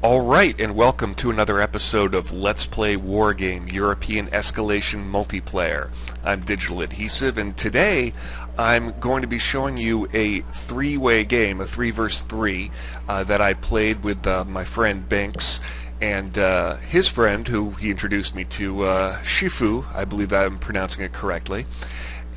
Alright, and welcome to another episode of Let's Play Wargame European Escalation Multiplayer. I'm DigitalAdhesive, and today I'm going to be showing you a three-way game, a 3 versus 3, that I played with my friend Binks and his friend, who he introduced me to, Shifu. I believe I'm pronouncing it correctly.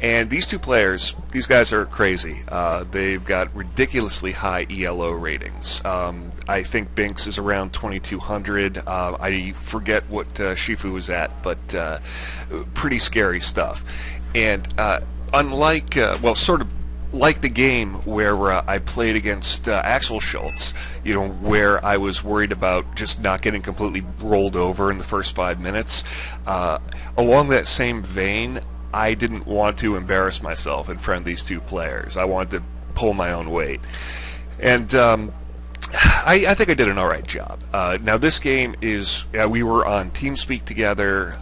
And these two players, these guys are crazy. They've got ridiculously high ELO ratings. I think Binks is around 2200. I forget what Shifu was at, but pretty scary stuff. And unlike, well, sort of like the game where I played against Axel Schultz, you know, where I was worried about just not getting completely rolled over in the first 5 minutes, along that same vein, I didn't want to embarrass myself in front of these two players. I wanted to pull my own weight. And I think I did an alright job. Now this game is, we were on TeamSpeak together,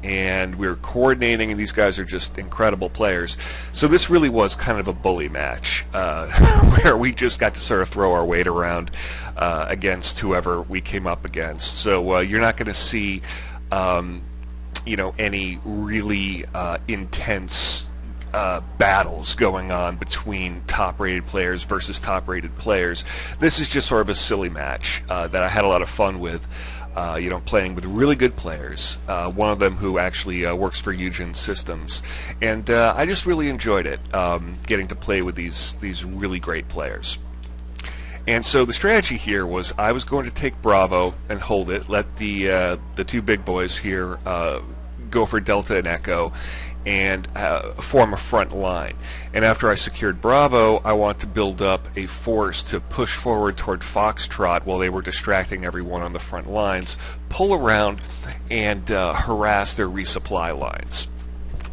and we were coordinating, and these guys are just incredible players. So this really was kind of a bully match, where we just got to sort of throw our weight around against whoever we came up against. So you're not going to see you know, any really intense battles going on between top-rated players versus top-rated players. This is just sort of a silly match that I had a lot of fun with, you know, playing with really good players, one of them who actually works for Eugen Systems, and I just really enjoyed it, getting to play with these really great players. And so the strategy here was I was going to take Bravo and hold it, let the two big boys here go for Delta and Echo, and form a front line. And after I secured Bravo, I want to build up a force to push forward toward Foxtrot while they were distracting everyone on the front lines, pull around, and harass their resupply lines.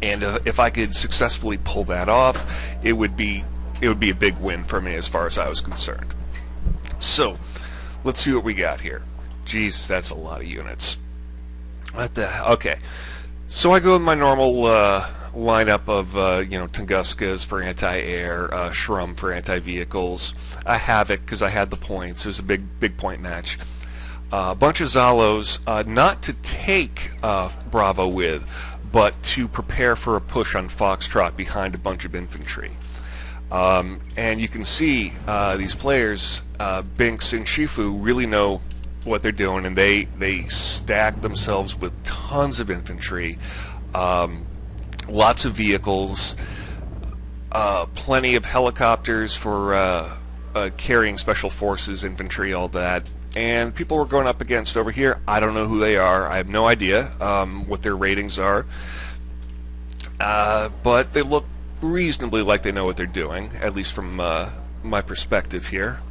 And if I could successfully pull that off, it would be a big win for me as far as I was concerned. So, let's see what we got here. Jesus, that's a lot of units. What the hell? Okay. So I go with my normal lineup of, you know, Tunguskas for anti-air, Shrum for anti-vehicles, a Havoc because I had the points. It was a big point match. A bunch of Zalos, not to take Bravo with, but to prepare for a push on Foxtrot behind a bunch of infantry. And you can see these players, Binks and Shifu, really know what they're doing, and they stack themselves with tons of infantry, lots of vehicles, plenty of helicopters for carrying special forces, infantry, all that. And people we're going up against over here, I don't know who they are. I have no idea what their ratings are, but they look reasonably like they know what they're doing, at least from my perspective here.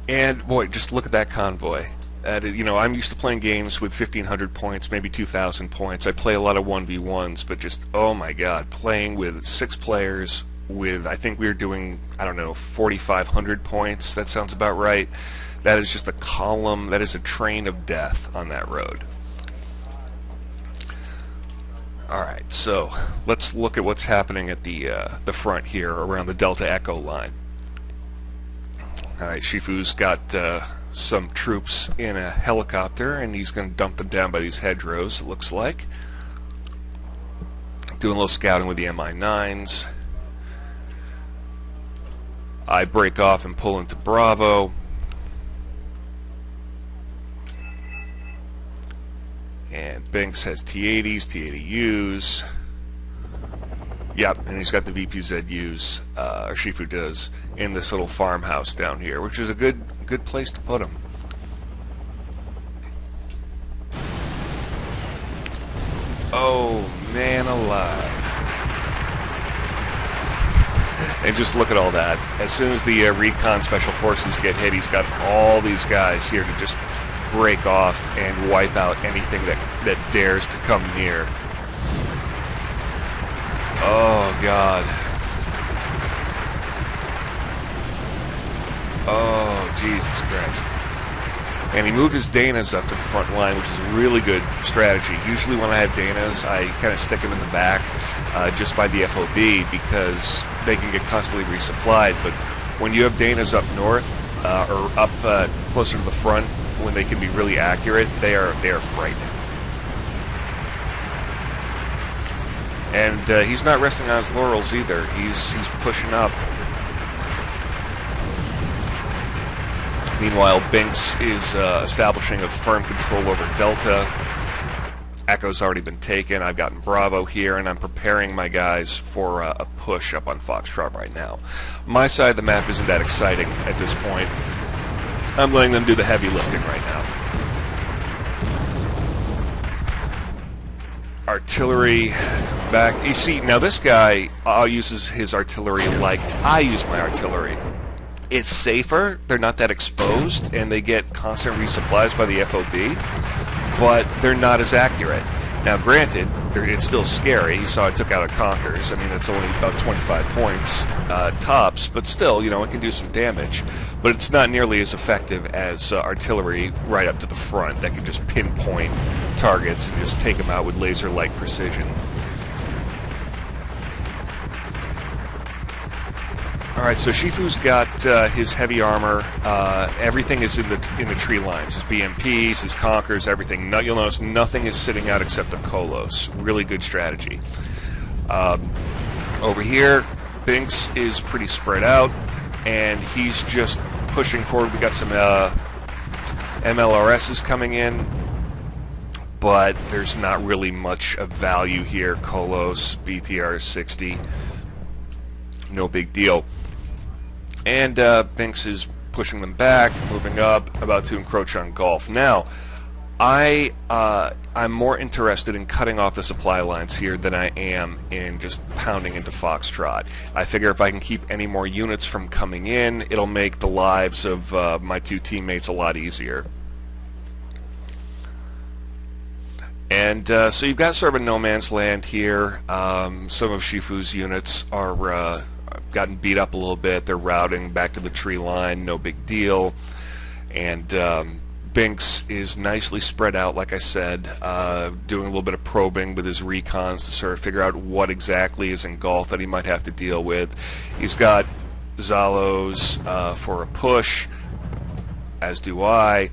And boy, just look at that convoy. You know, I'm used to playing games with 1,500 points, maybe 2,000 points. I play a lot of 1v1s, but just, oh my god, playing with 6 players with, I think we were doing, I don't know, 4,500 points. That sounds about right. That is just a column, that is a train of death on that road. Alright, so let's look at what's happening at the front here around the Delta Echo line. Alright, Shifu's got some troops in a helicopter, and he's going to dump them down by these hedgerows, it looks like. Doing a little scouting with the Mi-9s. I break off and pull into Bravo. And Binks has T-80s, T-80Us. Yep, and he's got the VPZUs, or Shifu does, in this little farmhouse down here, which is a good place to put him. Oh, man alive. And just look at all that. As soon as the recon special forces get hit, he's got all these guys here to just break off and wipe out anything that dares to come near. Oh god. Oh Jesus Christ. And he moved his Danas up to the front line, which is a really good strategy. Usually when I have Danas, I kind of stick them in the back just by the FOB because they can get constantly resupplied. But when you have Danas up north, or up closer to the front when they can be really accurate, they are frightening. And he's not resting on his laurels either. He's pushing up. Meanwhile, Binks is establishing a firm control over Delta. Echo's already been taken. I've gotten Bravo here, and I'm preparing my guys for a push up on Foxtrot right now. My side of the map isn't that exciting at this point. I'm letting them do the heavy lifting right now. Artillery back. You see, now this guy uses his artillery like I use my artillery. It's safer, they're not that exposed, and they get constant resupplies by the FOB, but they're not as accurate. Now granted, it's still scary. You saw I took out a Conkers. I mean, it's only about 25 points tops, but still, you know, it can do some damage. But it's not nearly as effective as artillery right up to the front that can just pinpoint targets and just take them out with laser-like precision. Alright, so Shifu's got his heavy armor. Everything is in the tree lines. His BMPs, his Conkers, everything. No, you'll notice nothing is sitting out except the Kolos. Really good strategy. Over here, Binks is pretty spread out, and he's just pushing forward. We got some MLRSs coming in, but there's not really much of value here. Kolos, BTR 60, no big deal. And Binks is pushing them back, moving up, about to encroach on Gulf. Now, I'm more interested in cutting off the supply lines here than I am in just pounding into Foxtrot. I figure if I can keep any more units from coming in, it'll make the lives of my two teammates a lot easier. And so you've got sort of a no man's land here. Some of Shifu's units are gotten beat up a little bit. They're routing back to the tree line, no big deal. And Binks is nicely spread out, like I said, doing a little bit of probing with his recons to sort of figure out what exactly is in Gulf that he might have to deal with. He's got Zalos for a push, as do I.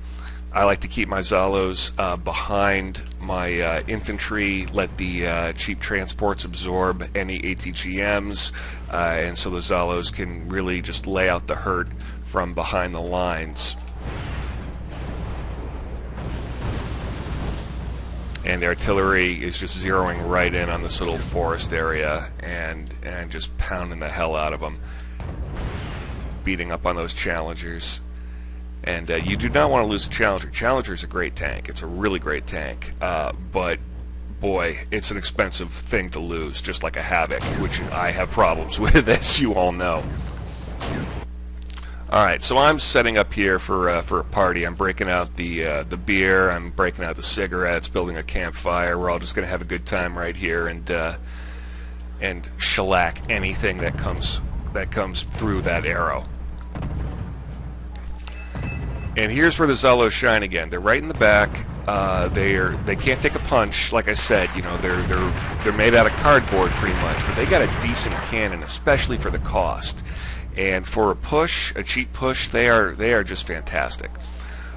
I like to keep my Zalos behind my infantry, let the cheap transports absorb any ATGMs, and so the Zalos can really just lay out the hurt from behind the lines. And the artillery is just zeroing right in on this little forest area and just pounding the hell out of them, beating up on those Challengers. And you do not want to lose a Challenger. Challenger's a great tank. It's a really great tank. But, boy, it's an expensive thing to lose, just like a Havoc, which I have problems with, as you all know. Alright, so I'm setting up here for a party. I'm breaking out the beer. I'm breaking out the cigarettes, building a campfire. We're all just going to have a good time right here and shellac anything that comes through that arrow. And here's where the Zalos shine again. They're right in the back. They can't take a punch. Like I said, you know, they're made out of cardboard pretty much, but they got a decent cannon, especially for the cost. And for a push, a cheap push, they are just fantastic.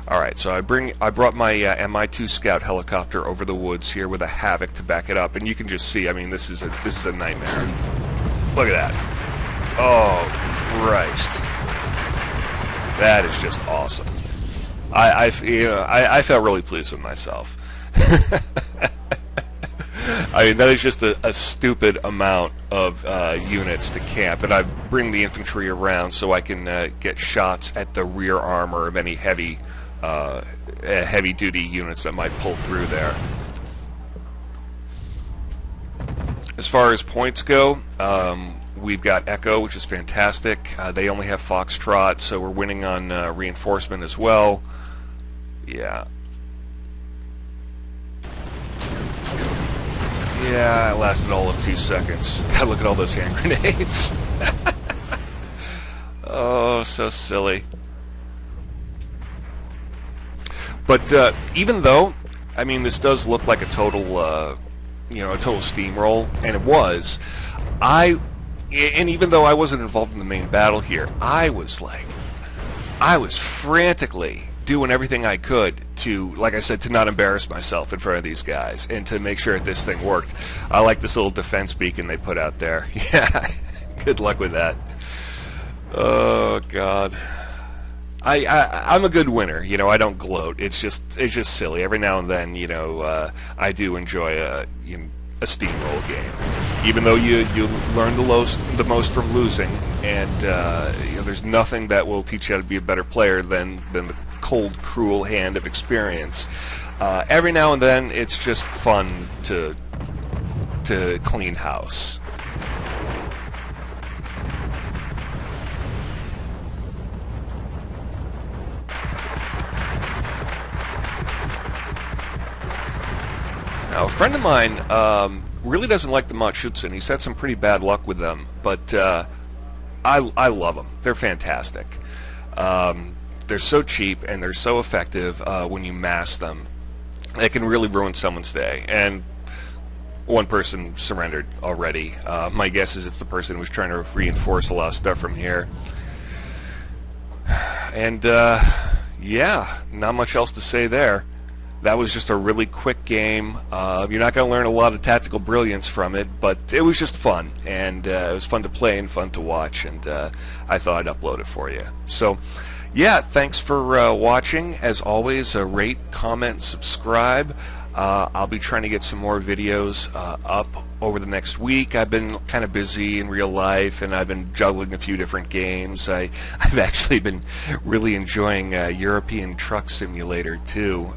All right, so I brought my Mi-2 Scout helicopter over the woods here with a Havoc to back it up, and you can just see. I mean, this is a nightmare. Look at that. Oh Christ, that is just awesome. I felt really pleased with myself. I mean, that is just a stupid amount of units to camp, and I bring the infantry around so I can get shots at the rear armor of any heavy-duty units that might pull through there. As far as points go, we've got Echo, which is fantastic. They only have Foxtrot, so we're winning on reinforcement as well. Yeah. Yeah, it lasted all of 2 seconds. God, look at all those hand grenades. Oh, so silly. But even though, I mean, this does look like a total, you know, a total steamroll, and it was, and even though I wasn't involved in the main battle here, I was like I was frantically doing everything I could to, like I said, to not embarrass myself in front of these guys and to make sure that this thing worked. I like this little defense beacon they put out there. Yeah, good luck with that. Oh God. I'm a good winner, you know. I don't gloat. It's just silly. Every now and then, you know, I do enjoy a steamroll game, even though you learn the most from losing, and you know, there's nothing that will teach you how to be a better player than the cold, cruel hand of experience. Every now and then, it's just fun to clean house. Now, a friend of mine really doesn't like the Matschützen. He's had some pretty bad luck with them, but I love them. They're fantastic. They're so cheap and they're so effective when you mass them. They can really ruin someone's day. And one person surrendered already. My guess is it's the person who was trying to reinforce a lot of stuff from here. And yeah, not much else to say there. That was just a really quick game. You're not going to learn a lot of tactical brilliance from it, but it was just fun, and it was fun to play and fun to watch, and I thought I'd upload it for you. So, yeah, thanks for watching. As always, rate, comment, subscribe. I'll be trying to get some more videos up over the next week. I've been kind of busy in real life, and I've been juggling a few different games. I've actually been really enjoying European Truck Simulator too,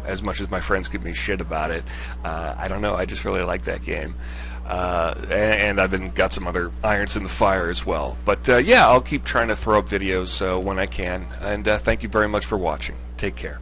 as much as my friends give me shit about it. I don't know, I just really like that game. And I've got some other irons in the fire as well. But yeah, I'll keep trying to throw up videos when I can, and thank you very much for watching. Take care.